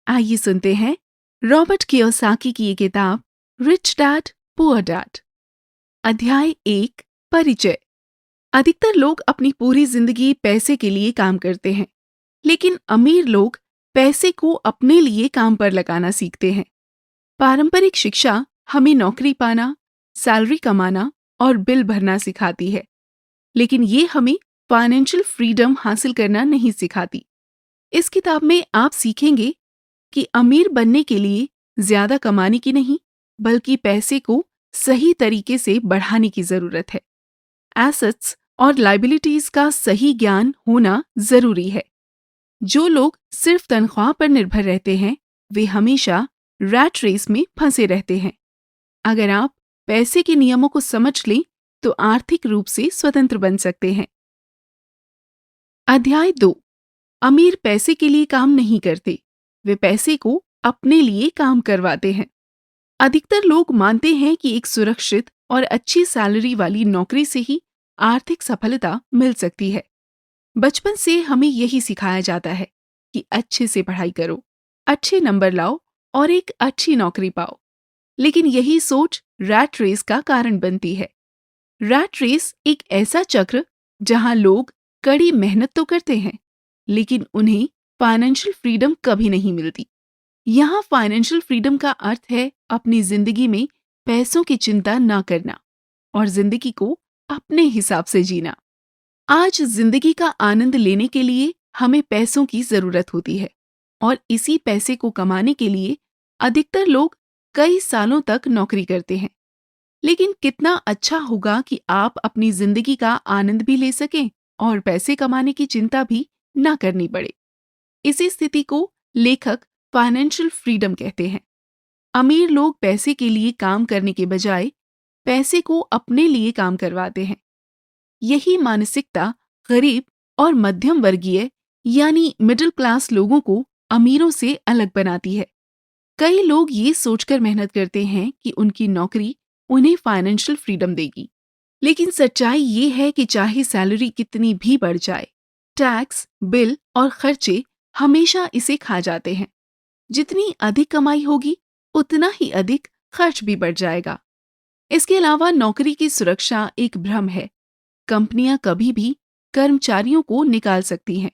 आइए सुनते हैं रॉबर्ट कियोसाकी की ये किताब रिच डैड पुअर डैड। अध्याय 1, परिचय। अधिकतर लोग अपनी पूरी जिंदगी पैसे के लिए काम करते हैं, लेकिन अमीर लोग पैसे को अपने लिए काम पर लगाना सीखते हैं। पारंपरिक शिक्षा हमें नौकरी पाना, सैलरी कमाना और बिल भरना सिखाती है, लेकिन ये हमें फाइनेंशियल फ्रीडम हासिल करना नहीं सिखाती। इस किताब में आप सीखेंगे कि अमीर बनने के लिए ज्यादा कमाने की नहीं, बल्कि पैसे को सही तरीके से बढ़ाने की जरूरत है। एसेट्स और लायबिलिटीज का सही ज्ञान होना जरूरी है। जो लोग सिर्फ तनख्वाह पर निर्भर रहते हैं, वे हमेशा रैट रेस में फंसे रहते हैं। अगर आप पैसे के नियमों को समझ लें, तो आर्थिक रूप से स्वतंत्र बन सकते हैं। अध्याय 2, अमीर पैसे के लिए काम नहीं करते, वे पैसे को अपने लिए काम करवाते हैं। अधिकतर लोग मानते हैं कि एक सुरक्षित और अच्छी सैलरी वाली नौकरी से ही आर्थिक सफलता मिल सकती है। बचपन से हमें यही सिखाया जाता है कि अच्छे से पढ़ाई करो, अच्छे नंबर लाओ और एक अच्छी नौकरी पाओ। लेकिन यही सोच रैट रेस का कारण बनती है। रैट रेस एक ऐसा चक्र जहां लोग कड़ी मेहनत तो करते हैं, लेकिन उन्हें फाइनेंशियल फ्रीडम कभी नहीं मिलती। यहाँ फाइनेंशियल फ्रीडम का अर्थ है अपनी जिंदगी में पैसों की चिंता ना करना और जिंदगी को अपने हिसाब से जीना। आज जिंदगी का आनंद लेने के लिए हमें पैसों की जरूरत होती है, और इसी पैसे को कमाने के लिए अधिकतर लोग कई सालों तक नौकरी करते हैं। लेकिन कितना अच्छा होगा कि आप अपनी जिंदगी का आनंद भी ले सकें और पैसे कमाने की चिंता भी ना करनी पड़े। इसी स्थिति को लेखक फाइनेंशियल फ्रीडम कहते हैं। अमीर लोग पैसे के लिए काम करने के बजाय पैसे को अपने लिए काम करवाते हैं। यही मानसिकता गरीब और मध्यम वर्गीय यानी मिडिल क्लास लोगों को अमीरों से अलग बनाती है। कई लोग ये सोचकर मेहनत करते हैं कि उनकी नौकरी उन्हें फाइनेंशियल फ्रीडम देगी, लेकिन सच्चाई ये है कि चाहे सैलरी कितनी भी बढ़ जाए, टैक्स, बिल और खर्चे हमेशा इसे खा जाते हैं। जितनी अधिक कमाई होगी, उतना ही अधिक खर्च भी बढ़ जाएगा। इसके अलावा नौकरी की सुरक्षा एक भ्रम है। कंपनियां कभी भी कर्मचारियों को निकाल सकती हैं।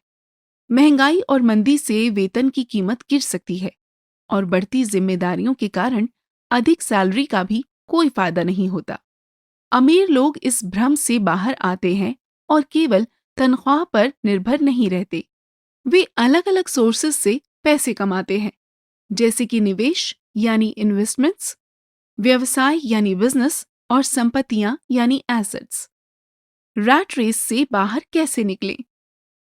महंगाई और मंदी से वेतन की कीमत गिर सकती है, और बढ़ती जिम्मेदारियों के कारण अधिक सैलरी का भी कोई फायदा नहीं होता। अमीर लोग इस भ्रम से बाहर आते हैं और केवल तनख्वाह पर निर्भर नहीं रहते। वे अलग अलग सोर्सेस से पैसे कमाते हैं, जैसे कि निवेश यानी इन्वेस्टमेंट्स, व्यवसाय यानी बिजनेस और संपत्तियां यानी एसेट्स। रैट रेस से बाहर कैसे निकलें?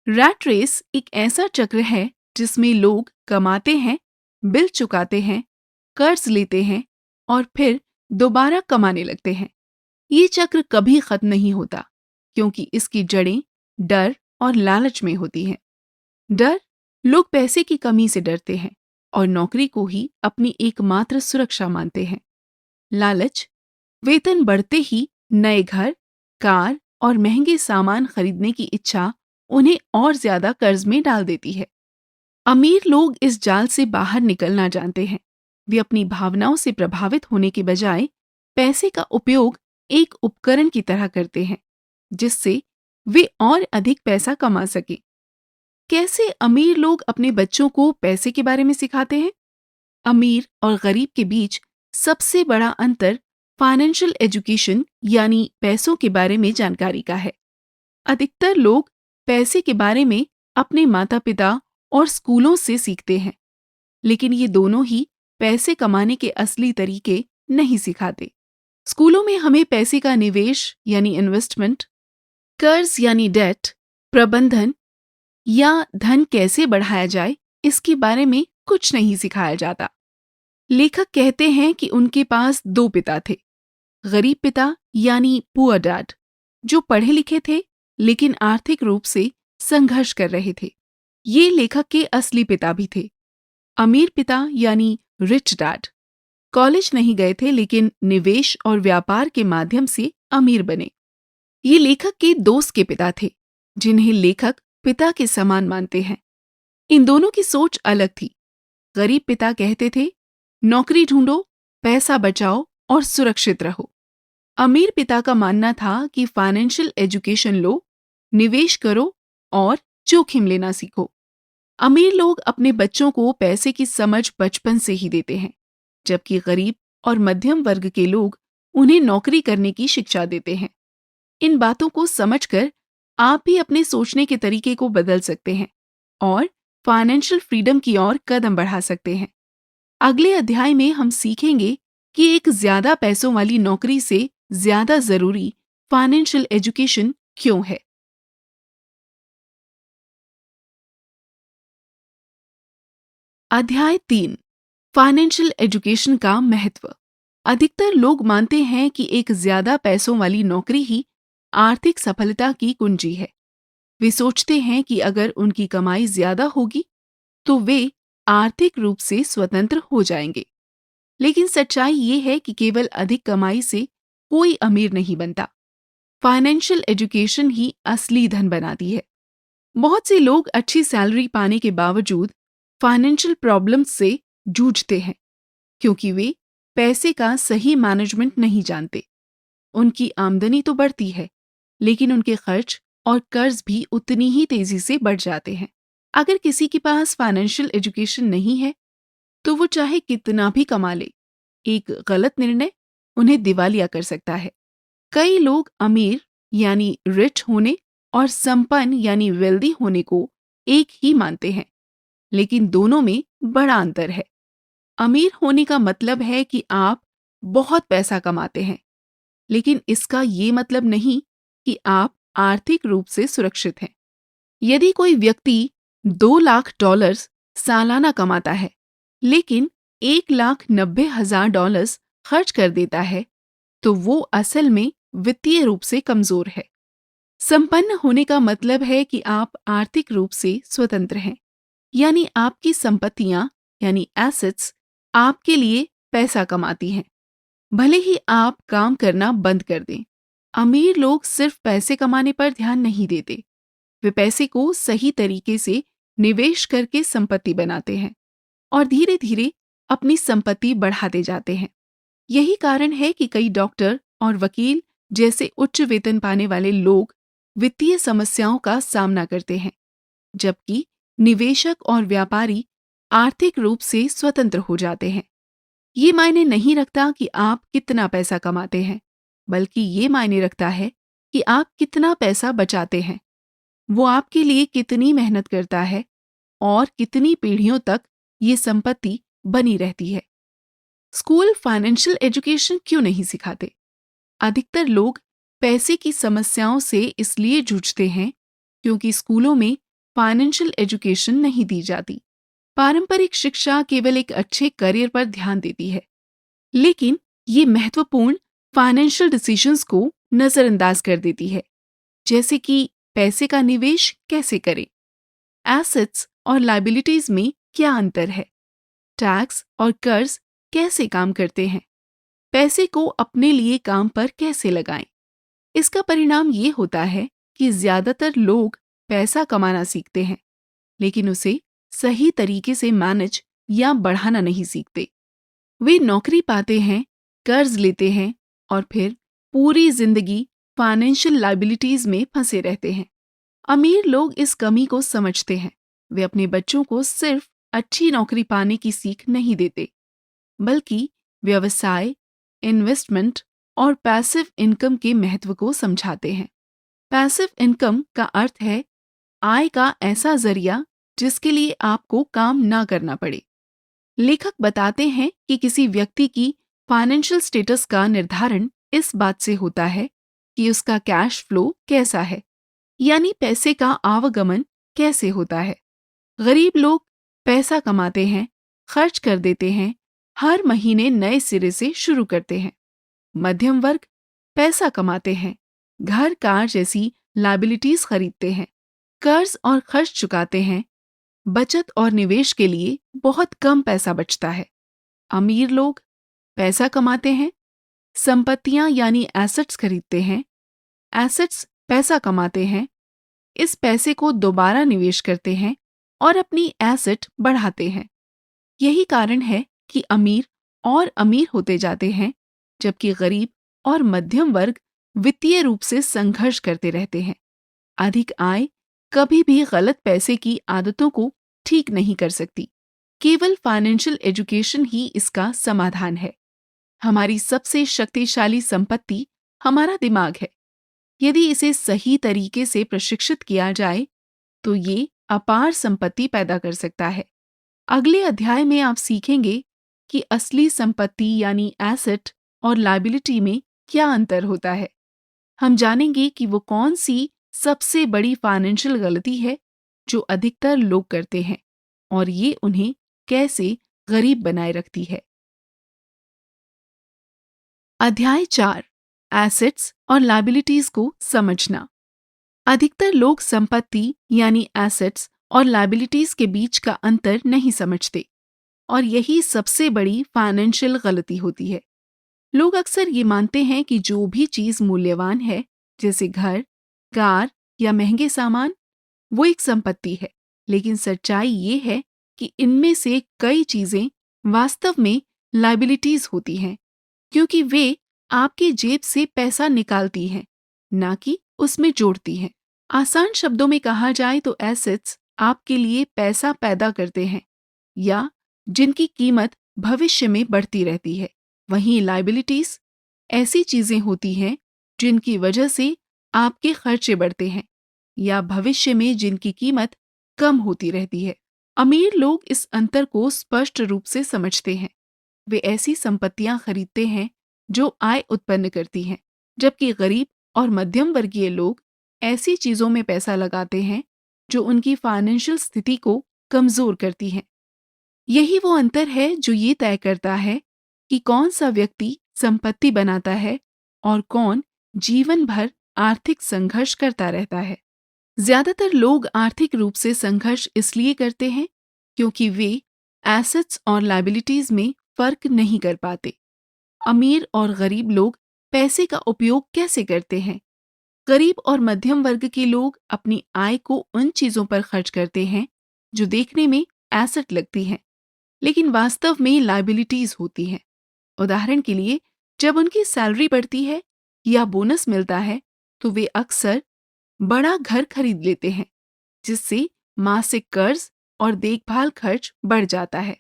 रैट रेस एक ऐसा चक्र है जिसमें लोग कमाते हैं, बिल चुकाते हैं, कर्ज लेते हैं और फिर दोबारा कमाने लगते हैं। ये चक्र कभी खत्म नहीं होता, क्योंकि इसकी जड़ें डर और लालच में होती हैं। डर, लोग पैसे की कमी से डरते हैं और नौकरी को ही अपनी एकमात्र सुरक्षा मानते हैं। लालच, वेतन बढ़ते ही नए घर, कार और महंगे सामान खरीदने की इच्छा उन्हें और ज्यादा कर्ज में डाल देती है। अमीर लोग इस जाल से बाहर निकलना जानते हैं। वे अपनी भावनाओं से प्रभावित होने के बजाय पैसे का उपयोग एक उपकरण की तरह करते हैं, जिससे वे और अधिक पैसा कमा सके। कैसे अमीर लोग अपने बच्चों को पैसे के बारे में सिखाते हैं? अमीर और गरीब के बीच सबसे बड़ा अंतर फाइनेंशियल एजुकेशन यानी पैसों के बारे में जानकारी का है। अधिकतर लोग पैसे के बारे में अपने माता पिता और स्कूलों से सीखते हैं, लेकिन ये दोनों ही पैसे कमाने के असली तरीके नहीं सिखाते। स्कूलों में हमें पैसे का निवेश यानी इन्वेस्टमेंट, कर्ज यानी डेट, प्रबंधन या धन कैसे बढ़ाया जाए, इसके बारे में कुछ नहीं सिखाया जाता। लेखक कहते हैं कि उनके पास दो पिता थे। गरीब पिता यानी पुअर डैड, जो पढ़े लिखे थे लेकिन आर्थिक रूप से संघर्ष कर रहे थे। ये लेखक के असली पिता भी थे। अमीर पिता यानी रिच डैड, कॉलेज नहीं गए थे लेकिन निवेश और व्यापार के माध्यम से अमीर बने। ये लेखक के दोस्त के पिता थे, जिन्हें लेखक पिता के समान मानते हैं। इन दोनों की सोच अलग थी। गरीब पिता कहते थे, नौकरी ढूंढो, पैसा बचाओ और सुरक्षित रहो। अमीर पिता का मानना था कि फाइनेंशियल एजुकेशन लो, निवेश करो और जोखिम लेना सीखो। अमीर लोग अपने बच्चों को पैसे की समझ बचपन से ही देते हैं, जबकि गरीब और मध्यम वर्ग के लोग उन्हें नौकरी करने की शिक्षा देते हैं। इन बातों को समझकर आप भी अपने सोचने के तरीके को बदल सकते हैं और फाइनेंशियल फ्रीडम की ओर कदम बढ़ा सकते हैं। अगले अध्याय में हम सीखेंगे कि एक ज्यादा पैसों वाली नौकरी से ज्यादा जरूरी फाइनेंशियल एजुकेशन क्यों है। अध्याय 3, फाइनेंशियल एजुकेशन का महत्व। अधिकतर लोग मानते हैं कि एक ज्यादा पैसों वाली नौकरी ही आर्थिक सफलता की कुंजी है। वे सोचते हैं कि अगर उनकी कमाई ज्यादा होगी तो वे आर्थिक रूप से स्वतंत्र हो जाएंगे। लेकिन सच्चाई ये है कि केवल अधिक कमाई से कोई अमीर नहीं बनता। फाइनेंशियल एजुकेशन ही असली धन बनाती है। बहुत से लोग अच्छी सैलरी पाने के बावजूद फाइनेंशियल प्रॉब्लम्स से जूझते हैं क्योंकि वे पैसे का सही मैनेजमेंट नहीं जानते। उनकी आमदनी तो बढ़ती है, लेकिन उनके खर्च और कर्ज भी उतनी ही तेजी से बढ़ जाते हैं। अगर किसी के पास फाइनेंशियल एजुकेशन नहीं है, तो वो चाहे कितना भी कमा ले, एक गलत निर्णय उन्हें दिवालिया कर सकता है। कई लोग अमीर यानी रिच होने और संपन्न यानी वेल्दी होने को एक ही मानते हैं, लेकिन दोनों में बड़ा अंतर है। अमीर होने का मतलब है कि आप बहुत पैसा कमाते हैं, लेकिन इसका ये मतलब नहीं कि आप आर्थिक रूप से सुरक्षित हैं। यदि कोई व्यक्ति $2 लाख सालाना कमाता है, लेकिन $1,90,000 खर्च कर देता है, तो वो असल में वित्तीय रूप से कमजोर है। संपन्न होने का मतलब है कि आप आर्थिक रूप से स्वतंत्र हैं, यानी आपकी संपत्तियां यानी एसेट्स आपके लिए पैसा कमाती हैं, भले ही आप काम करना बंद कर दें। अमीर लोग सिर्फ पैसे कमाने पर ध्यान नहीं देते, वे पैसे को सही तरीके से निवेश करके संपत्ति बनाते हैं और धीरे धीरे अपनी संपत्ति बढ़ाते जाते हैं। यही कारण है कि कई डॉक्टर और वकील जैसे उच्च वेतन पाने वाले लोग वित्तीय समस्याओं का सामना करते हैं, जबकि निवेशक और व्यापारी आर्थिक रूप से स्वतंत्र हो जाते हैं। ये मायने नहीं रखता कि आप कितना पैसा कमाते हैं, बल्कि ये मायने रखता है कि आप कितना पैसा बचाते हैं। वो आपके लिए कितनी मेहनत करता है और कितनी पीढ़ियों तक ये संपत्ति बनी रहती है। स्कूल फाइनेंशियल एजुकेशन क्यों नहीं सिखाते? अधिकतर लोग पैसे की समस्याओं से इसलिए जूझते हैं क्योंकि स्कूलों में फाइनेंशियल एजुकेशन नहीं दी जाती। पारंपरिक शिक्षा केवल एक अच्छे करियर पर ध्यान देती है, लेकिन ये महत्वपूर्ण फाइनेंशियल डिसीजंस को नजरअंदाज कर देती है, जैसे कि पैसे का निवेश कैसे करें, एसेट्स और लायबिलिटीज में क्या अंतर है, टैक्स और कर्ज कैसे काम करते हैं, पैसे को अपने लिए काम पर कैसे लगाएं। इसका परिणाम ये होता है कि ज्यादातर लोग पैसा कमाना सीखते हैं, लेकिन उसे सही तरीके से मैनेज या बढ़ाना नहीं सीखते। वे नौकरी पाते हैं, कर्ज लेते हैं और फिर पूरी जिंदगी फाइनेंशियल लायबिलिटीज में फंसे रहते हैं। अमीर लोग इस कमी को समझते हैं। वे अपने बच्चों को सिर्फ अच्छी नौकरी पाने की सीख नहीं देते, बल्कि व्यवसाय, इन्वेस्टमेंट और पैसिव इनकम के महत्व को समझाते हैं। पैसिव इनकम का अर्थ है आय का ऐसा जरिया जिसके लिए आपको काम ना करना पड़े। लेखक बताते हैं कि किसी व्यक्ति की फाइनेंशियल स्टेटस का निर्धारण इस बात से होता है कि उसका कैश फ्लो कैसा है, यानी पैसे का आवागमन कैसे होता है। गरीब लोग पैसा कमाते हैं, खर्च कर देते हैं, हर महीने नए सिरे से शुरू करते हैं। मध्यम वर्ग पैसा कमाते हैं, घर कार जैसी लायबिलिटीज खरीदते हैं, कर्ज और खर्च चुकाते हैं, बचत और निवेश के लिए बहुत कम पैसा बचता है। अमीर लोग पैसा कमाते हैं, संपत्तियां यानी एसेट्स खरीदते हैं, एसेट्स पैसा कमाते हैं, इस पैसे को दोबारा निवेश करते हैं और अपनी एसेट बढ़ाते हैं। यही कारण है कि अमीर और अमीर होते जाते हैं, जबकि गरीब और मध्यम वर्ग वित्तीय रूप से संघर्ष करते रहते हैं। अधिक आय कभी भी गलत पैसे की आदतों को ठीक नहीं कर सकती। केवल फाइनेंशियल एजुकेशन ही इसका समाधान है। हमारी सबसे शक्तिशाली संपत्ति हमारा दिमाग है। यदि इसे सही तरीके से प्रशिक्षित किया जाए, तो ये अपार संपत्ति पैदा कर सकता है। अगले अध्याय में आप सीखेंगे कि असली संपत्ति यानी एसेट और लायबिलिटी में क्या अंतर होता है। हम जानेंगे कि वो कौन सी सबसे बड़ी फाइनेंशियल गलती है जो अधिकतर लोग करते हैं और ये उन्हें कैसे गरीब बनाए रखती है। अध्याय 4, एसेट्स और लायबिलिटीज को समझना। अधिकतर लोग संपत्ति यानी एसेट्स और लायबिलिटीज के बीच का अंतर नहीं समझते और यही सबसे बड़ी फाइनेंशियल गलती होती है। लोग अक्सर ये मानते हैं कि जो भी चीज मूल्यवान है, जैसे घर, कार या महंगे सामान, वो एक संपत्ति है। लेकिन सच्चाई ये है कि इनमें से कई चीजें वास्तव में लायबिलिटीज होती हैं, क्योंकि वे आपकी जेब से पैसा निकालती हैं, ना कि उसमें जोड़ती हैं। आसान शब्दों में कहा जाए तो एसेट्स आपके लिए पैसा पैदा करते हैं या जिनकी कीमत भविष्य में बढ़ती रहती है। वहीं लायबिलिटीज ऐसी चीजें होती हैं जिनकी वजह से आपके खर्चे बढ़ते हैं या भविष्य में जिनकी कीमत कम होती रहती है। अमीर लोग इस अंतर को स्पष्ट रूप से समझते हैं। वे ऐसी संपत्तियां खरीदते हैं जो आय उत्पन्न करती हैं, जबकि गरीब और मध्यम वर्गीय लोग ऐसी चीजों में पैसा लगाते हैं जो उनकी फाइनेंशियल स्थिति को कमजोर करती हैं। यही वो अंतर है जो ये तय करता है कि कौन सा व्यक्ति संपत्ति बनाता है और कौन जीवन भर आर्थिक संघर्ष करता रहता है। ज्यादातर लोग आर्थिक रूप से संघर्ष इसलिए करते हैं क्योंकि वे एसेट्स और लायबिलिटीज में फर्क नहीं कर पाते। अमीर और गरीब लोग पैसे का उपयोग कैसे करते हैं? गरीब और मध्यम वर्ग के लोग अपनी आय को उन चीजों पर खर्च करते हैं जो देखने में एसेट लगती हैं, लेकिन वास्तव में लायबिलिटीज होती हैं। उदाहरण के लिए, जब उनकी सैलरी बढ़ती है या बोनस मिलता है, तो वे अक्सर बड़ा घर खरीद लेते हैं, जिससे मासिक कर्ज और देखभाल खर्च बढ़ जाता है।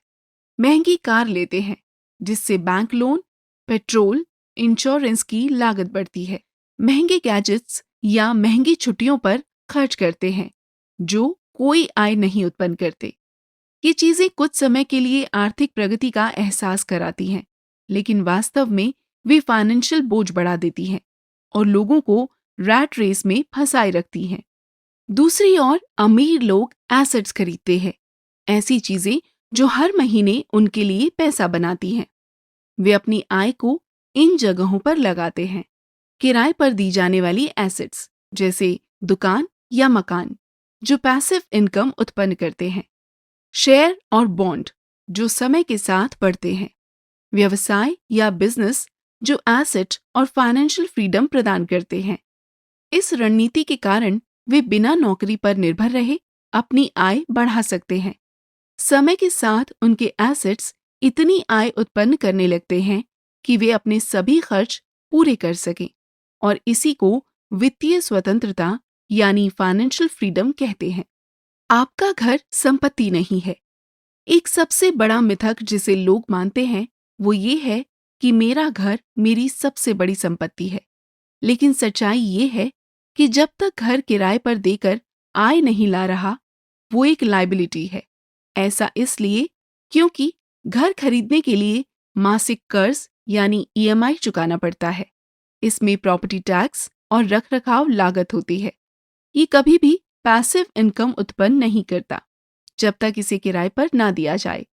महंगी कार लेते हैं, जिससे बैंक लोन, पेट्रोल, इंश्योरेंस की लागत बढ़ती है। महंगे गैजेट्स या महंगी छुट्टियों पर खर्च करते हैं, जो कोई आय नहीं उत्पन्न करते। ये चीजें कुछ समय के लिए आर्थिक प्रगति का एहसास कराती हैं, लेकिन वास्तव में वे फाइनेंशियल बोझ बढ़ा देती हैं और लोगों को रैट रेस में फंसाए रखती हैं। दूसरी ओर अमीर लोग एसेट्स खरीदते हैं, ऐसी चीजें जो हर महीने उनके लिए पैसा बनाती हैं। वे अपनी आय को इन जगहों पर लगाते हैं। किराए पर दी जाने वाली एसेट्स, जैसे दुकान या मकान, जो पैसिव इनकम उत्पन्न करते हैं। शेयर और बॉन्ड, जो समय के साथ बढ़ते हैं। व्यवसाय या बिजनेस, जो एसेट और फाइनेंशियल फ्रीडम प्रदान करते हैं। इस रणनीति के कारण वे बिना नौकरी पर निर्भर रहे अपनी आय बढ़ा सकते हैं। समय के साथ उनके एसेट्स इतनी आय उत्पन्न करने लगते हैं कि वे अपने सभी खर्च पूरे कर सकें, और इसी को वित्तीय स्वतंत्रता यानी फाइनेंशियल फ्रीडम कहते हैं। आपका घर संपत्ति नहीं है। एक सबसे बड़ा मिथक जिसे लोग मानते हैं वो ये है कि मेरा घर मेरी सबसे बड़ी संपत्ति है। लेकिन सच्चाई ये है कि जब तक घर किराए पर देकर आय नहीं ला रहा, वो एक लायबिलिटी है। ऐसा इसलिए क्योंकि घर खरीदने के लिए मासिक कर्ज यानी ईएमआई चुकाना पड़ता है। इसमें प्रॉपर्टी टैक्स और रखरखाव लागत होती है। ये कभी भी पैसिव इनकम उत्पन्न नहीं करता जब तक इसे किराए पर ना दिया जाए।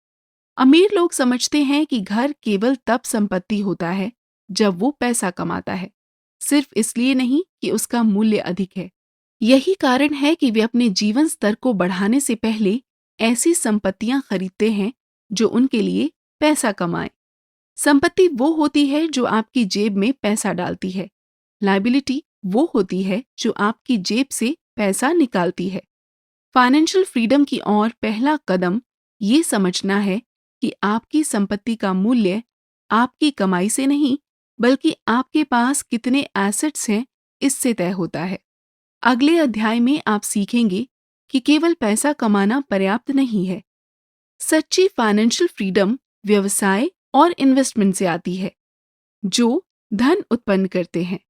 अमीर लोग समझते हैं कि घर केवल तब संपत्ति होता है जब वो पैसा कमाता है, सिर्फ इसलिए नहीं कि उसका मूल्य अधिक है। यही कारण है कि वे अपने जीवन स्तर को बढ़ाने से पहले ऐसी संपत्तियां खरीदते हैं जो उनके लिए पैसा कमाए। संपत्ति वो होती है जो आपकी जेब में पैसा डालती है। लायबिलिटी वो होती है जो आपकी जेब से पैसा निकालती है। फाइनेंशियल फ्रीडम की ओर पहला कदम ये समझना है कि आपकी संपत्ति का मूल्य आपकी कमाई से नहीं, बल्कि आपके पास कितने एसेट्स हैं, इससे तय होता है। अगले अध्याय में आप सीखेंगे कि केवल पैसा कमाना पर्याप्त नहीं है। सच्ची फाइनेंशियल फ्रीडम व्यवसाय और इन्वेस्टमेंट से आती है, जो धन उत्पन्न करते हैं।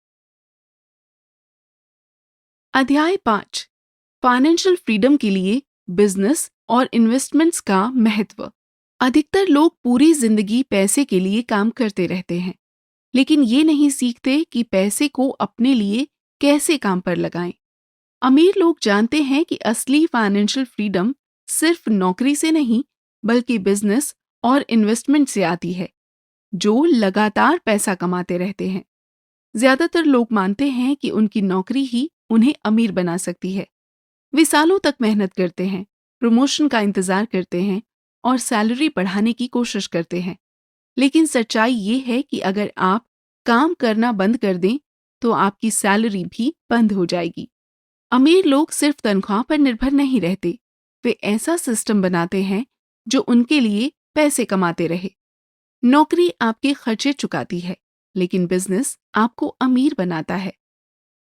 अध्याय 5, फाइनेंशियल फ्रीडम के लिए बिजनेस और इन्वेस्टमेंट्स का महत्व। अधिकतर लोग पूरी जिंदगी पैसे के लिए काम करते रहते हैं, लेकिन ये नहीं सीखते कि पैसे को अपने लिए कैसे काम पर लगाएं। अमीर लोग जानते हैं कि असली फाइनेंशियल फ्रीडम सिर्फ नौकरी से नहीं, बल्कि बिजनेस और इन्वेस्टमेंट से आती है, जो लगातार पैसा कमाते रहते हैं। ज्यादातर लोग मानते हैं कि उनकी नौकरी ही उन्हें अमीर बना सकती है। वे सालों तक मेहनत करते हैं, प्रमोशन का इंतजार करते हैं और सैलरी बढ़ाने की कोशिश करते हैं। लेकिन सच्चाई ये है कि अगर आप काम करना बंद कर दें, तो आपकी सैलरी भी बंद हो जाएगी। अमीर लोग सिर्फ तनख्वाह पर निर्भर नहीं रहते, वे ऐसा सिस्टम बनाते हैं जो उनके लिए पैसे कमाते रहे। नौकरी आपके खर्चे चुकाती है, लेकिन बिजनेस आपको अमीर बनाता है।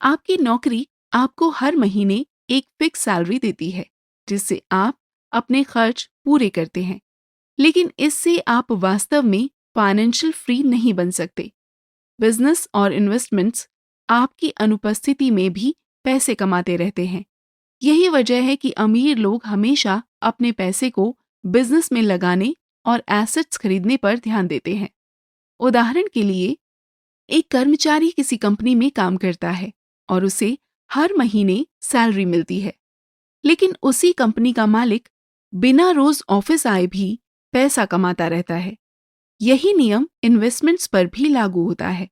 आपकी नौकरी आपको हर महीने एक फिक्स सैलरी देती है, जिससे आप अपने खर्च पूरे करते हैं। लेकिन इससे आप वास्तव में फाइनेंशियल फ्री नहीं बन सकते। बिजनेस और इन्वेस्टमेंट्स आपकी अनुपस्थिति में भी पैसे कमाते रहते हैं। यही वजह है कि अमीर लोग हमेशा अपने पैसे को बिजनेस में लगाने और एसेट्स खरीदने पर ध्यान देते हैं। उदाहरण के लिए, एक कर्मचारी किसी कंपनी में काम करता है और उसे हर महीने सैलरी मिलती है, लेकिन उसी कंपनी का मालिक बिना रोज ऑफिस आए भी पैसा कमाता रहता है। यही नियम इन्वेस्टमेंट्स पर भी लागू होता है।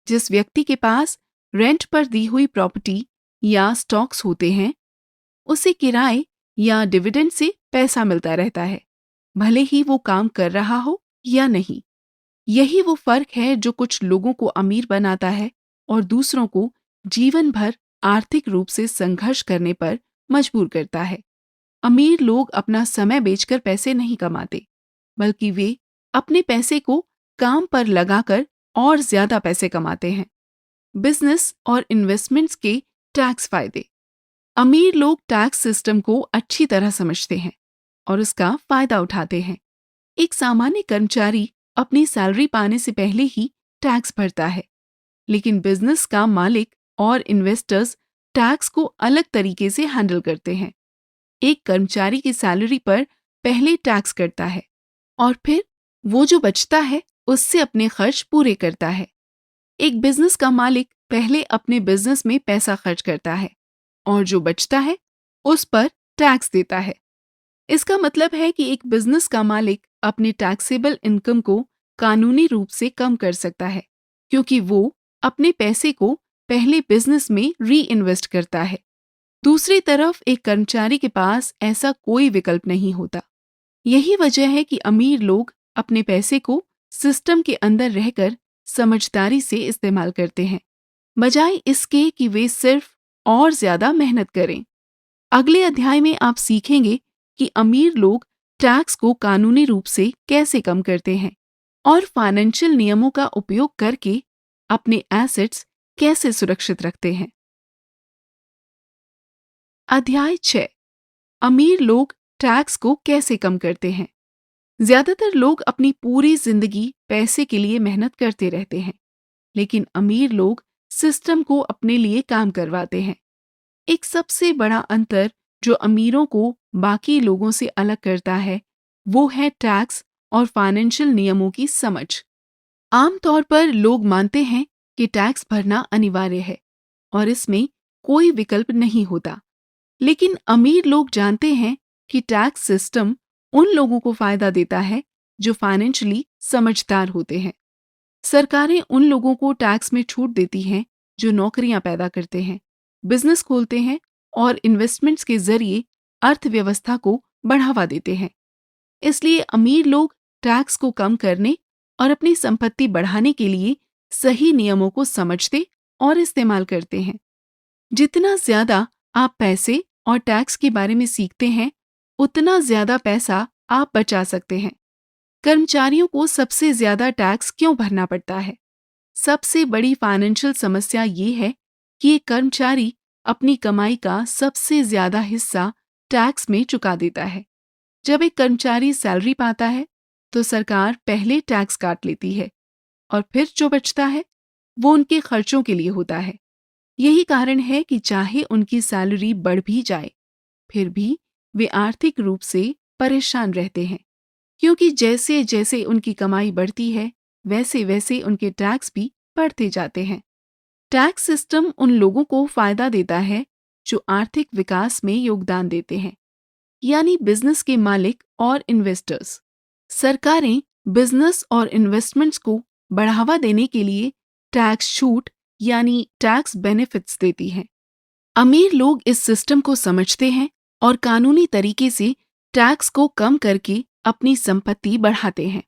जिस व्यक्ति के पास रेंट पर दी हुई प्रॉपर्टी या स्टॉक्स होते हैं, उसे किराए या डिविडेंड से पैसा मिलता रहता है, भले ही वो काम कर रहा हो या नहीं। यही वो फर्क है जो कुछ लोगों को अमीर बनाता है और दूसरों को जीवन भर आर्थिक रूप से संघर्ष करने पर मजबूर करता है। अमीर लोग अपना समय बेचकर पैसे नहीं कमाते, बल्कि वे अपने पैसे को काम पर लगाकर और ज्यादा पैसे कमाते हैं। बिजनेस और इन्वेस्टमेंट्स के टैक्स फायदे। अमीर लोग टैक्स सिस्टम को अच्छी तरह समझते हैं और उसका फायदा उठाते हैं। एक सामान्य कर्मचारी अपनी सैलरी पाने से पहले ही टैक्स भरता है, लेकिन बिजनेस का मालिक और इन्वेस्टर्स टैक्स को अलग तरीके से हैंडल करते हैं। एक कर्मचारी की सैलरी पर पहले टैक्स करता है और फिर वो जो बचता है उससे अपने खर्च पूरे करता है। एक बिजनेस का मालिक पहले अपने बिजनेस में पैसा खर्च करता है और जो बचता है उस पर टैक्स देता है। इसका मतलब है कि एक बिजनेस का मालिक अपने टैक्सेबल इनकम को कानूनी रूप से कम कर सकता है, क्योंकि वो अपने पैसे को पहले बिजनेस में री इन्वेस्ट करता है। दूसरी तरफ एक कर्मचारी के पास ऐसा कोई विकल्प नहीं होता। यही वजह है कि अमीर लोग अपने पैसे को सिस्टम के अंदर रहकर समझदारी से इस्तेमाल करते हैं, बजाय इसके कि वे सिर्फ और ज्यादा मेहनत करें। अगले अध्याय में आप सीखेंगे कि अमीर लोग टैक्स को कानूनी रूप से कैसे कम करते हैं और फाइनेंशियल नियमों का उपयोग करके अपने एसेट्स कैसे सुरक्षित रखते हैं। अध्याय 6, अमीर लोग टैक्स को कैसे कम करते हैं। ज्यादातर लोग अपनी पूरी जिंदगी पैसे के लिए मेहनत करते रहते हैं, लेकिन अमीर लोग सिस्टम को अपने लिए काम करवाते हैं। एक सबसे बड़ा अंतर जो अमीरों को बाकी लोगों से अलग करता है, वो है टैक्स और फाइनेंशियल नियमों की समझ। आमतौर पर लोग मानते हैं कि टैक्स भरना अनिवार्य है और इसमें कोई विकल्प नहीं होता। लेकिन अमीर लोग जानते हैं कि टैक्स सिस्टम उन लोगों को फायदा देता है जो फाइनेंशियली समझदार होते हैं। सरकारें उन लोगों को टैक्स में छूट देती हैं जो नौकरियां पैदा करते हैं, बिजनेस खोलते हैं और इन्वेस्टमेंट्स के जरिए अर्थव्यवस्था को बढ़ावा देते हैं। इसलिए अमीर लोग टैक्स को कम करने और अपनी संपत्ति बढ़ाने के लिए सही नियमों को समझते और इस्तेमाल करते हैं। जितना ज्यादा आप पैसे और टैक्स के बारे में सीखते हैं, उतना ज्यादा पैसा आप बचा सकते हैं। कर्मचारियों को सबसे ज्यादा टैक्स क्यों भरना पड़ता है? सबसे बड़ी फाइनेंशियल समस्या ये है कि एक कर्मचारी अपनी कमाई का सबसे ज्यादा हिस्सा टैक्स में चुका देता है। जब एक कर्मचारी सैलरी पाता है तो सरकार पहले टैक्स काट लेती है और फिर जो बचता है वो उनके खर्चों के लिए होता है। यही कारण है कि चाहे उनकी सैलरी बढ़ भी जाए फिर भी वे आर्थिक रूप से परेशान रहते हैं, क्योंकि जैसे जैसे उनकी कमाई बढ़ती है वैसे वैसे उनके टैक्स भी बढ़ते जाते हैं। टैक्स सिस्टम उन लोगों को फायदा देता है जो आर्थिक विकास में योगदान देते हैं, यानी बिजनेस के मालिक और इन्वेस्टर्स। सरकारें बिजनेस और इन्वेस्टमेंट्स को बढ़ावा देने के लिए टैक्स छूट यानी टैक्स बेनिफिट्स देती हैं। अमीर लोग इस सिस्टम को समझते हैं और कानूनी तरीके से टैक्स को कम करके अपनी संपत्ति बढ़ाते हैं।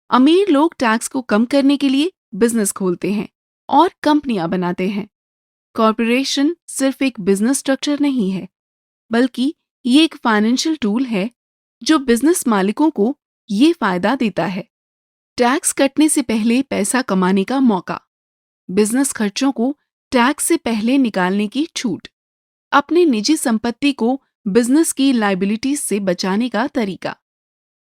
अमीर लोग टैक्स को कम करने के लिए बिजनेस खोलते हैं और कंपनियां बनाते हैं। कॉरपोरेशन सिर्फ एक बिजनेस स्ट्रक्चर नहीं है, बल्कि ये एक फाइनेंशियल टूल है जो बिजनेस मालिकों को ये फायदा देता है। टैक्स कटने से पहले पैसा कमाने का मौका, बिजनेस खर्चों को टैक्स से पहले निकालने की छूट, अपने निजी संपत्ति को बिजनेस की लायबिलिटीज से बचाने का तरीका।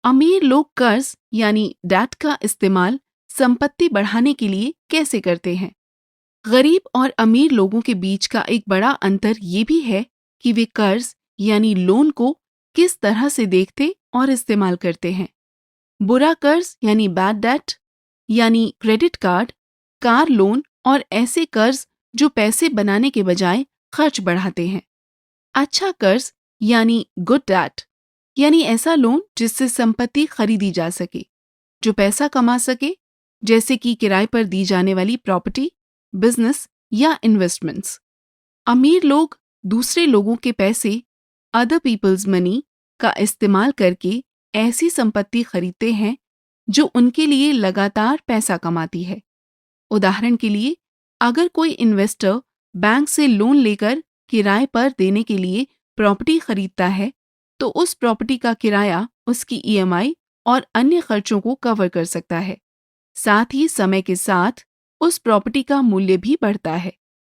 अमीर लोग कर्ज यानी डेट का इस्तेमाल संपत्ति बढ़ाने के लिए कैसे करते हैं? गरीब और अमीर लोगों के बीच का एक बड़ा अंतर ये भी है कि वे कर्ज यानी लोन को किस तरह से देखते और इस्तेमाल करते हैं। बुरा कर्ज यानी बैड डेट यानी क्रेडिट कार्ड, कार लोन और ऐसे कर्ज जो पैसे बनाने के बजाय खर्च बढ़ाते हैं। अच्छा कर्ज यानी गुड डेट यानी ऐसा लोन जिससे संपत्ति खरीदी जा सके, जो पैसा कमा सके, जैसे कि किराए पर दी जाने वाली प्रॉपर्टी, बिजनेस या इन्वेस्टमेंट्स। अमीर लोग दूसरे लोगों के पैसे, अदर पीपल्स मनी का इस्तेमाल करके ऐसी संपत्ति खरीदते हैं जो उनके लिए लगातार पैसा कमाती है। उदाहरण के लिए, अगर कोई इन्वेस्टर बैंक से लोन लेकर किराए पर देने के लिए प्रॉपर्टी खरीदता है तो उस प्रॉपर्टी का किराया उसकी ईएमआई और अन्य खर्चों को कवर कर सकता है। साथ ही समय के साथ उस प्रॉपर्टी का मूल्य भी बढ़ता है,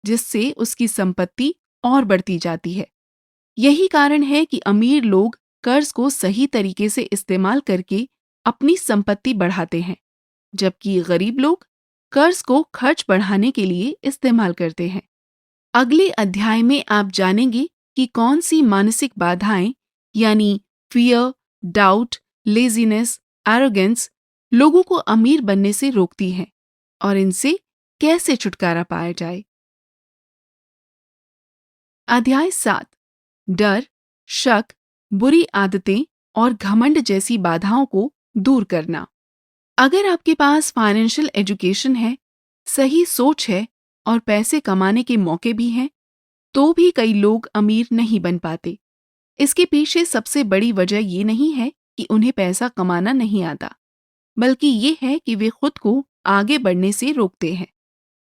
जिससे उसकी संपत्ति और बढ़ती जाती है। यही कारण है कि अमीर लोग कर्ज को सही तरीके से इस्तेमाल करके अपनी संपत्ति बढ़ाते हैं, जबकि गरीब लोग कर्ज को खर्च बढ़ाने के लिए इस्तेमाल करते हैं। अगले अध्याय में आप जानेंगे कि कौन सी मानसिक बाधाएं यानी फियर, डाउट, लेजीनेस, एरोगेंस लोगों को अमीर बनने से रोकती हैं और इनसे कैसे छुटकारा पाया जाए। अध्याय 7, डर, शक, बुरी आदतें और घमंड जैसी बाधाओं को दूर करना। अगर आपके पास फाइनेंशियल एजुकेशन है, सही सोच है और पैसे कमाने के मौके भी हैं, तो भी कई लोग अमीर नहीं बन पाते। इसके पीछे सबसे बड़ी वजह ये नहीं है कि उन्हें पैसा कमाना नहीं आता, बल्कि ये है कि वे खुद को आगे बढ़ने से रोकते हैं।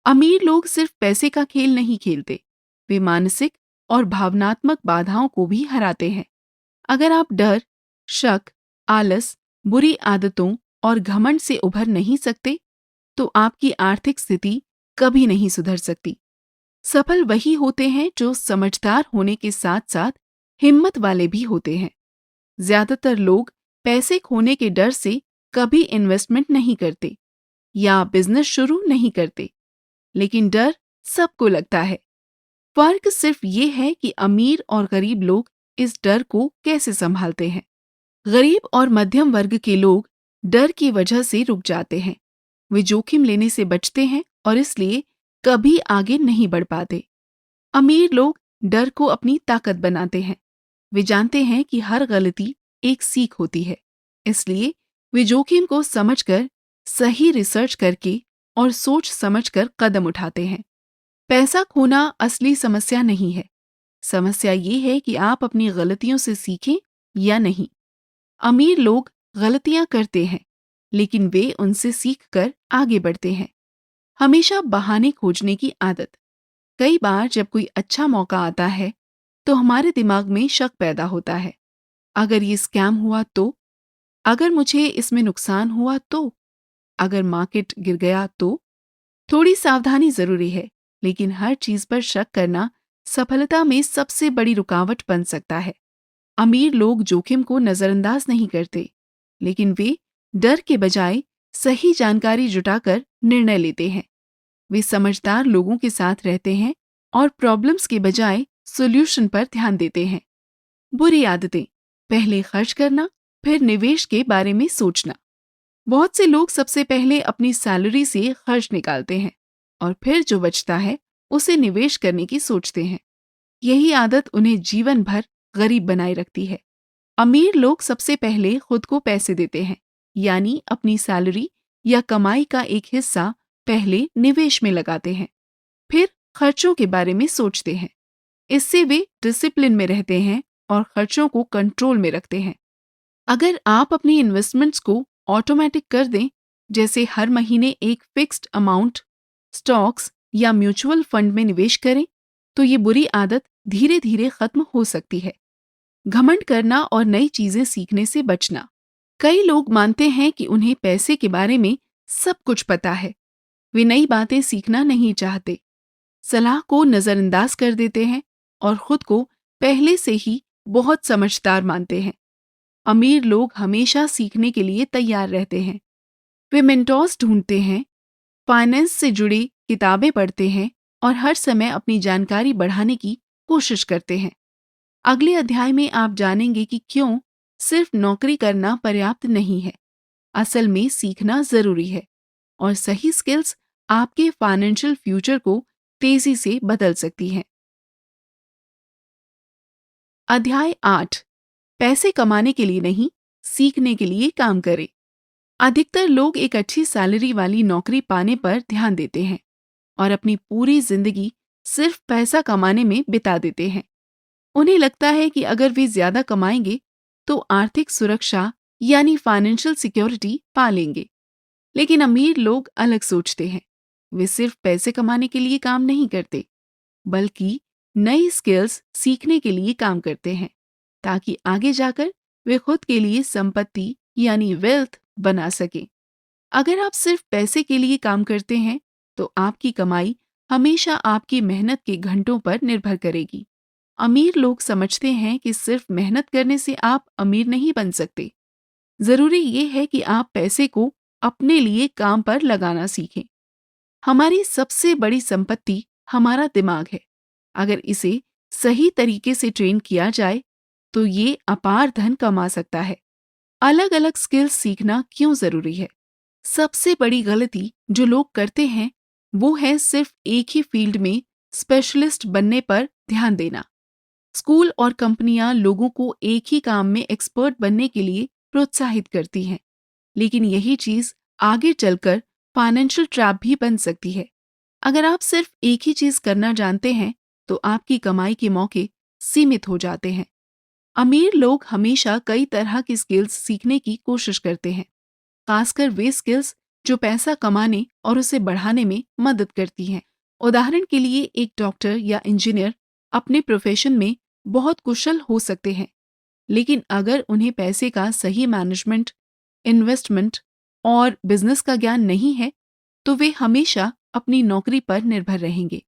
अमीर लोग सिर्फ पैसे का खेल नहीं खेलते, वे मानसिक और भावनात्मक बाधाओं को भी हराते हैं। अगर आप डर, शक, आलस, बुरी आदतों और घमंड से उभर नहीं सकते, तो आपकी आर्थिक स्थिति कभी नहीं सुधर सकती। सफल वही होते हैं जो समझदार होने के साथ साथ हिम्मत वाले भी होते हैं। ज्यादातर लोग पैसे खोने के डर से कभी इन्वेस्टमेंट नहीं करते या बिजनेस शुरू नहीं करते, लेकिन डर सबको लगता है। फर्क सिर्फ ये है कि अमीर और गरीब लोग इस डर को कैसे संभालते हैं। गरीब और मध्यम वर्ग के लोग डर की वजह से रुक जाते हैं। वे जोखिम लेने से बचते हैं और इसलिए कभी आगे नहीं बढ़ पाते। अमीर लोग डर को अपनी ताकत बनाते हैं। वे जानते हैं कि हर गलती एक सीख होती है, इसलिए वे जोखिम को समझकर, सही रिसर्च करके और सोच समझकर कदम उठाते हैं। पैसा खोना असली समस्या नहीं है। समस्या ये है कि आप अपनी गलतियों से सीखें या नहीं। अमीर लोग गलतियां करते हैं, लेकिन वे उनसे सीखकर आगे बढ़ते हैं। हमेशा बहाने खोजने की आदत। कई बार जब कोई अच्छा मौका आता है तो हमारे दिमाग में शक पैदा होता है। अगर ये स्कैम हुआ तो, अगर मुझे इसमें नुकसान हुआ तो? अगर मार्केट गिर गया तो? थोड़ी सावधानी जरूरी है, लेकिन हर चीज पर शक करना सफलता में सबसे बड़ी रुकावट बन सकता है। अमीर लोग जोखिम को नजरअंदाज नहीं करते, लेकिन वे डर के बजाय सही जानकारी जुटाकर निर्णय लेते हैं। वे समझदार लोगों के साथ रहते हैं और प्रॉब्लम्स के बजाय सॉल्यूशन पर ध्यान देते हैं। बुरी आदतें: पहले खर्च करना, फिर निवेश के बारे में सोचना। बहुत से लोग सबसे पहले अपनी सैलरी से खर्च निकालते हैं और फिर जो बचता है उसे निवेश करने की सोचते हैं। यही आदत उन्हें जीवन भर गरीब बनाए रखती है। अमीर लोग सबसे पहले खुद को पैसे देते हैं, यानी अपनी सैलरी या कमाई का एक हिस्सा पहले निवेश में लगाते हैं, फिर खर्चों के बारे में सोचते हैं। इससे वे डिसिप्लिन में रहते हैं और खर्चों को कंट्रोल में रखते हैं। अगर आप अपनी इन्वेस्टमेंट्स को ऑटोमेटिक कर दें, जैसे हर महीने एक फिक्स्ड अमाउंट स्टॉक्स या म्यूचुअल फंड में निवेश करें, तो ये बुरी आदत धीरे धीरे खत्म हो सकती है। घमंड करना और नई चीजें सीखने से बचना: कई लोग मानते हैं कि उन्हें पैसे के बारे में सब कुछ पता है। वे नई बातें सीखना नहीं चाहते, सलाह को नजरअंदाज कर देते हैं और खुद को पहले से ही बहुत समझदार मानते हैं। अमीर लोग हमेशा सीखने के लिए तैयार रहते हैं। वे मेंटोर्स ढूंढते हैं, फाइनेंस से जुड़ी किताबें पढ़ते हैं और हर समय अपनी जानकारी बढ़ाने की कोशिश करते हैं। अगले अध्याय में आप जानेंगे कि क्यों सिर्फ नौकरी करना पर्याप्त नहीं है, असल में सीखना जरूरी है, और सही स्किल्स आपके फाइनेंशियल फ्यूचर को तेजी से बदल सकती हैं। अध्याय 8: पैसे कमाने के लिए नहीं, सीखने के लिए काम करें। अधिकतर लोग एक अच्छी सैलरी वाली नौकरी पाने पर ध्यान देते हैं और अपनी पूरी जिंदगी सिर्फ पैसा कमाने में बिता देते हैं। उन्हें लगता है कि अगर वे ज्यादा कमाएंगे तो आर्थिक सुरक्षा यानी फाइनेंशियल सिक्योरिटी पा लेंगे। लेकिन अमीर लोग अलग सोचते हैं। वे सिर्फ पैसे कमाने के लिए काम नहीं करते, बल्कि नई स्किल्स सीखने के लिए काम करते हैं, ताकि आगे जाकर वे खुद के लिए संपत्ति यानी वेल्थ बना सकें। अगर आप सिर्फ पैसे के लिए काम करते हैं, तो आपकी कमाई हमेशा आपकी मेहनत के घंटों पर निर्भर करेगी। अमीर लोग समझते हैं कि सिर्फ मेहनत करने से आप अमीर नहीं बन सकते। जरूरी ये है कि आप पैसे को अपने लिए काम पर लगाना सीखें। हमारी सबसे बड़ी संपत्ति हमारा दिमाग है। अगर इसे सही तरीके से ट्रेन किया जाए, तो ये अपार धन कमा सकता है। अलग अलग स्किल्स सीखना क्यों जरूरी है? सबसे बड़ी गलती जो लोग करते हैं वो है सिर्फ एक ही फील्ड में स्पेशलिस्ट बनने पर ध्यान देना। स्कूल और कंपनियां लोगों को एक ही काम में एक्सपर्ट बनने के लिए प्रोत्साहित करती हैं, लेकिन यही चीज आगे चलकर फाइनेंशियल ट्रैप भी बन सकती है। अगर आप सिर्फ एक ही चीज करना जानते हैं, तो आपकी कमाई के मौके सीमित हो जाते हैं। अमीर लोग हमेशा कई तरह की स्किल्स सीखने की कोशिश करते हैं, खासकर वे स्किल्स जो पैसा कमाने और उसे बढ़ाने में मदद करती हैं। उदाहरण के लिए, एक डॉक्टर या इंजीनियर अपने प्रोफेशन में बहुत कुशल हो सकते हैं, लेकिन अगर उन्हें पैसे का सही मैनेजमेंट, इन्वेस्टमेंट और बिजनेस का ज्ञान नहीं है, तो वे हमेशा अपनी नौकरी पर निर्भर रहेंगे।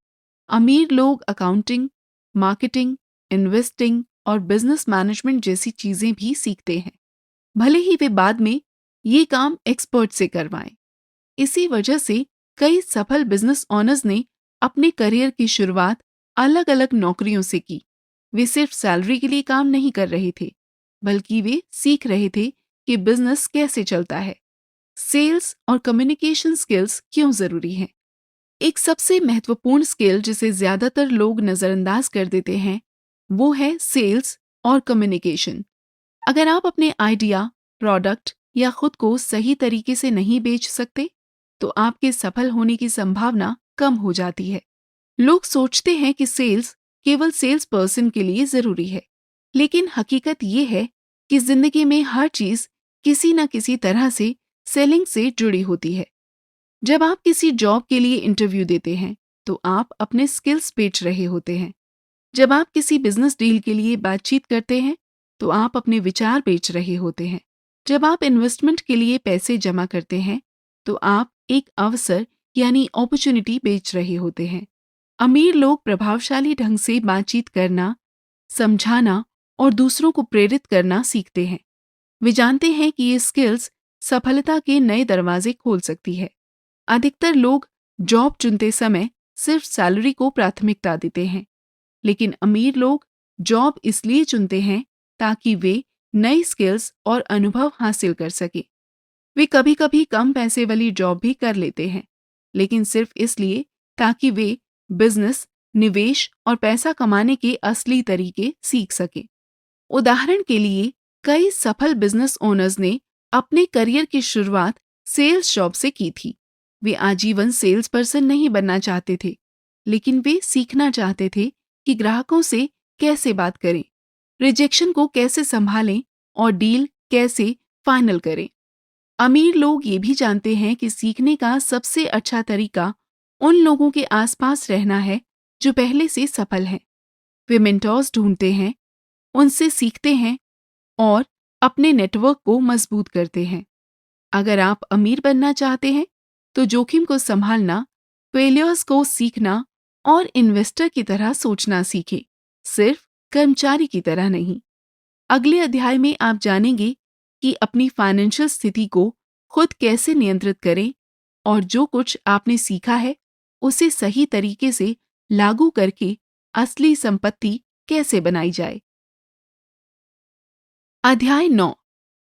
अमीर लोग अकाउंटिंग, मार्केटिंग, इन्वेस्टिंग और बिजनेस मैनेजमेंट जैसी चीजें भी सीखते हैं, भले ही वे बाद में ये काम एक्सपर्ट से करवाएं। इसी वजह से कई सफल बिजनेस ओनर्स ने अपने करियर की शुरुआत अलग अलग नौकरियों से की। वे सिर्फ सैलरी के लिए काम नहीं कर रहे थे, बल्कि वे सीख रहे थे कि बिजनेस कैसे चलता है। सेल्स और कम्युनिकेशन स्किल्स क्यों जरूरी हैं? एक सबसे महत्वपूर्ण स्किल जिसे ज्यादातर लोग नजरअंदाज कर देते हैं, वो है सेल्स और कम्युनिकेशन। अगर आप अपने आइडिया, प्रोडक्ट या खुद को सही तरीके से नहीं बेच सकते, तो आपके सफल होने की संभावना कम हो जाती है। लोग सोचते हैं कि सेल्स केवल सेल्स पर्सन के लिए जरूरी है, लेकिन हकीकत ये है कि जिंदगी में हर चीज किसी न किसी तरह से सेलिंग से जुड़ी होती है। जब आप किसी जॉब के लिए इंटरव्यू देते हैं, तो आप अपने स्किल्स बेच रहे होते हैं। जब आप किसी बिजनेस डील के लिए बातचीत करते हैं, तो आप अपने विचार बेच रहे होते हैं। जब आप इन्वेस्टमेंट के लिए पैसे जमा करते हैं, तो आप एक अवसर यानी अपॉर्चुनिटी बेच रहे होते हैं। अमीर लोग प्रभावशाली ढंग से बातचीत करना, समझाना और दूसरों को प्रेरित करना सीखते हैं। वे जानते हैं कि ये स्किल्स सफलता के नए दरवाजे खोल सकती है। अधिकतर लोग जॉब चुनते समय सिर्फ सैलरी को प्राथमिकता देते हैं, लेकिन अमीर लोग जॉब इसलिए चुनते हैं ताकि वे नई स्किल्स और अनुभव हासिल कर सके। वे कभी-कभी कम पैसे वाली जॉब भी कर लेते हैं, लेकिन सिर्फ इसलिए ताकि वे बिजनेस, निवेश और पैसा कमाने के असली तरीके सीख सके। उदाहरण के लिए, कई सफल बिजनेस ओनर्स ने अपने करियर की शुरुआत सेल्स जॉब से की थी। वे आजीवन सेल्स पर्सन नहीं बनना चाहते थे, लेकिन वे सीखना चाहते थे कि ग्राहकों से कैसे बात करें, रिजेक्शन को कैसे संभालें और डील कैसे फाइनल करें। अमीर लोग ये भी जानते हैं कि सीखने का सबसे अच्छा तरीका उन लोगों के आसपास रहना है जो पहले से सफल हैं। वे मेंटोर्स ढूंढते हैं, उनसे सीखते हैं और अपने नेटवर्क को मजबूत करते हैं। अगर आप अमीर बनना चाहते हैं, तो जोखिम को संभालना, फेलियर्स को सीखना और इन्वेस्टर की तरह सोचना सीखें, सिर्फ कर्मचारी की तरह नहीं। अगले अध्याय में आप जानेंगे कि अपनी फाइनेंशियल स्थिति को खुद कैसे नियंत्रित करें और जो कुछ आपने सीखा है उसे सही तरीके से लागू करके असली संपत्ति कैसे बनाई जाए। अध्याय 9,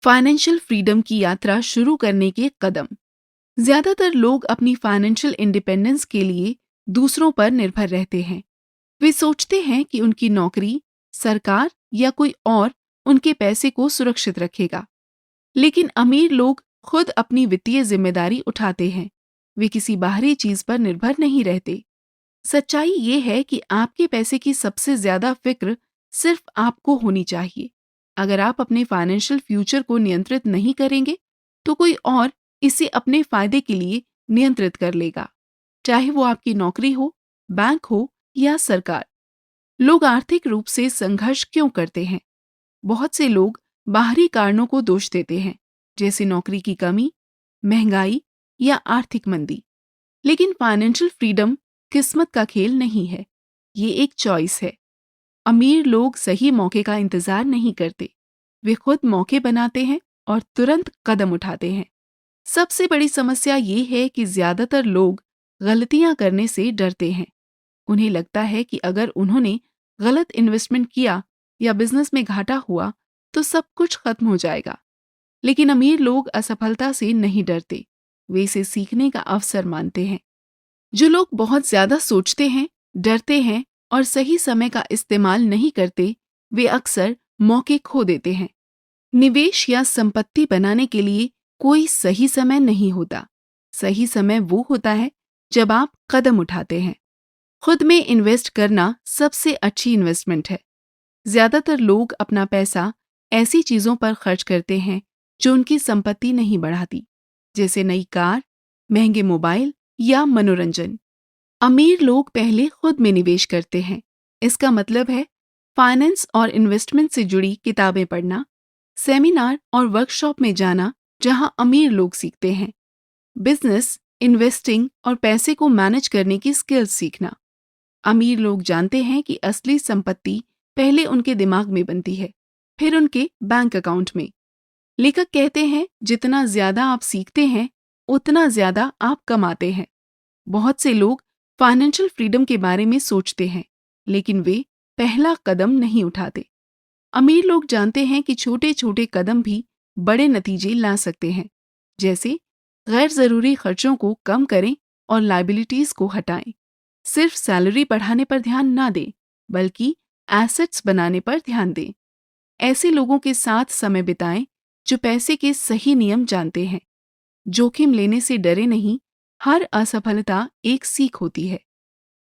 फाइनेंशियल फ्रीडम की यात्रा शुरू करने के कदम। ज्यादातर लोग अपनी फाइनेंशियल इंडिपेंडेंस के लिए दूसरों पर निर्भर रहते हैं। वे सोचते हैं कि उनकी नौकरी, सरकार या कोई और उनके पैसे को सुरक्षित रखेगा। लेकिन अमीर लोग खुद अपनी वित्तीय जिम्मेदारी उठाते हैं। वे किसी बाहरी चीज पर निर्भर नहीं रहते। सच्चाई ये है कि आपके पैसे की सबसे ज्यादा फिक्र सिर्फ आपको होनी चाहिए। अगर आप अपने फाइनेंशियल फ्यूचर को नियंत्रित नहीं करेंगे, तो कोई और इसे अपने फायदे के लिए नियंत्रित कर लेगा, चाहे वो आपकी नौकरी हो, बैंक हो या सरकार। लोग आर्थिक रूप से संघर्ष क्यों करते हैं? बहुत से लोग बाहरी कारणों को दोष देते हैं, जैसे नौकरी की कमी, महंगाई या आर्थिक मंदी। लेकिन फाइनेंशियल फ्रीडम किस्मत का खेल नहीं है, ये एक चॉइस है। अमीर लोग सही मौके का इंतजार नहीं करते, वे खुद मौके बनाते हैं और तुरंत कदम उठाते हैं। सबसे बड़ी समस्या ये है कि ज्यादातर लोग गलतियां करने से डरते हैं। उन्हें लगता है कि अगर उन्होंने गलत इन्वेस्टमेंट किया या बिजनेस में घाटा हुआ तो सब कुछ खत्म हो जाएगा। लेकिन अमीर लोग असफलता से नहीं डरते, वे इसे सीखने का अवसर मानते हैं। जो लोग बहुत ज्यादा सोचते हैं, डरते हैं और सही समय का इस्तेमाल नहीं करते, वे अक्सर मौके खो देते हैं। निवेश या संपत्ति बनाने के लिए कोई सही समय नहीं होता। सही समय वो होता है जब आप कदम उठाते हैं। खुद में इन्वेस्ट करना सबसे अच्छी इन्वेस्टमेंट है। ज्यादातर लोग अपना पैसा ऐसी चीजों पर खर्च करते हैं जो उनकी संपत्ति नहीं बढ़ाती, जैसे नई कार, महंगे मोबाइल या मनोरंजन। अमीर लोग पहले खुद में निवेश करते हैं। इसका मतलब है फाइनेंस और इन्वेस्टमेंट से जुड़ी किताबें पढ़ना, सेमिनार और वर्कशॉप में जाना जहां अमीर लोग सीखते हैं, बिजनेस, इन्वेस्टिंग और पैसे को मैनेज करने की स्किल्स सीखना। अमीर लोग जानते हैं कि असली संपत्ति पहले उनके दिमाग में बनती है, फिर उनके बैंक अकाउंट में। लेखक कहते हैं, जितना ज्यादा आप सीखते हैं, उतना ज्यादा आप कमाते हैं। बहुत से लोग फाइनेंशियल फ्रीडम के बारे में सोचते हैं, लेकिन वे पहला कदम नहीं उठाते। अमीर लोग जानते हैं कि छोटे छोटे कदम भी बड़े नतीजे ला सकते हैं, जैसे गैर जरूरी खर्चों को कम करें और लायबिलिटीज को हटाएं। सिर्फ सैलरी बढ़ाने पर ध्यान ना दें, बल्कि एसेट्स बनाने पर ध्यान दें। ऐसे लोगों के साथ समय बिताएं जो पैसे के सही नियम जानते हैं। जोखिम लेने से डरे नहीं, हर असफलता एक सीख होती है।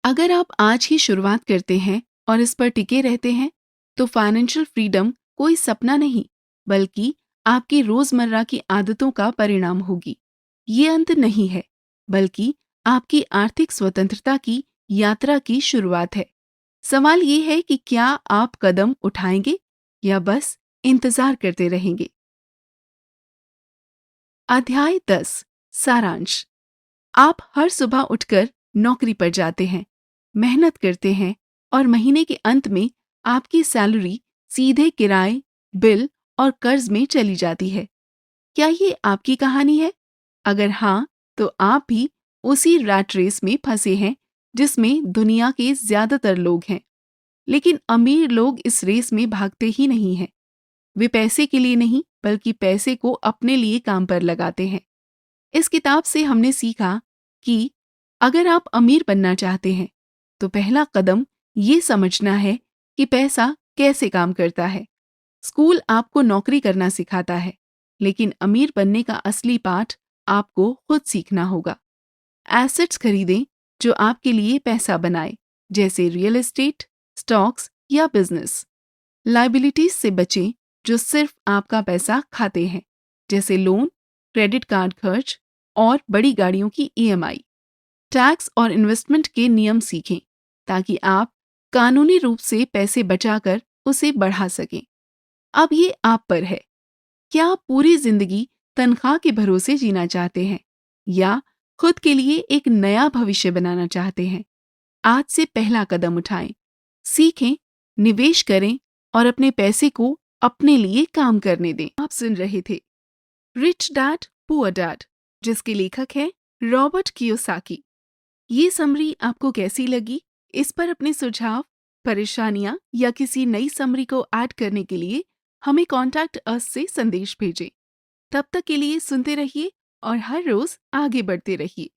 अगर आप आज ही शुरुआत करते हैं और इस पर टिके रहते हैं, तो फाइनेंशियल फ्रीडम कोई सपना नहीं, बल्कि आपकी रोजमर्रा की आदतों का परिणाम होगी। ये अंत नहीं है, बल्कि आपकी आर्थिक स्वतंत्रता की यात्रा की शुरुआत है। सवाल ये है कि क्या आप कदम उठाएंगे या बस इंतजार करते रहेंगे। अध्याय 10 सारांश। आप हर सुबह उठकर नौकरी पर जाते हैं, मेहनत करते हैं और महीने के अंत में आपकी सैलरी सीधे किराए, बिल और कर्ज में चली जाती है। क्या ये आपकी कहानी है? अगर हाँ, तो आप भी उसी रैट रेस में फंसे हैं जिसमें दुनिया के ज्यादातर लोग हैं। लेकिन अमीर लोग इस रेस में भागते ही नहीं हैं। वे पैसे के लिए नहीं, बल्कि पैसे को अपने लिए काम पर लगाते हैं। इस किताब से हमने सीखा कि अगर आप अमीर बनना चाहते हैं, तो पहला कदम ये समझना है कि पैसा कैसे काम करता है। स्कूल आपको नौकरी करना सिखाता है, लेकिन अमीर बनने का असली पाठ आपको खुद सीखना होगा। एसेट्स खरीदें जो आपके लिए पैसा बनाए, जैसे रियल एस्टेट, स्टॉक्स या बिजनेस। लाइबिलिटीज से बचें जो सिर्फ आपका पैसा खाते हैं, जैसे लोन, क्रेडिट कार्ड खर्च और बड़ी गाड़ियों की ईएमआई। टैक्स और इन्वेस्टमेंट के नियम सीखें ताकि आप कानूनी रूप से पैसे बचाकर उसे बढ़ा सकें। अब ये आप पर है। क्या आप पूरी जिंदगी तनख्वाह के भरोसे जीना चाहते हैं या खुद के लिए एक नया भविष्य बनाना चाहते हैं? आज से पहला कदम उठाएं, सीखें, निवेश करें और अपने पैसे को अपने लिए काम करने दें। आप सुन रहे थे रिच डैड पुअर डैड, जिसके लेखक हैं रॉबर्ट कियोसाकी। ये समरी आपको कैसी लगी? इस पर अपने सुझाव, परेशानियां या किसी नई समरी को ऐड करने के लिए हमें कॉन्टैक्ट अस से संदेश भेजें। तब तक के लिए सुनते रहिए और हर रोज आगे बढ़ते रहिए।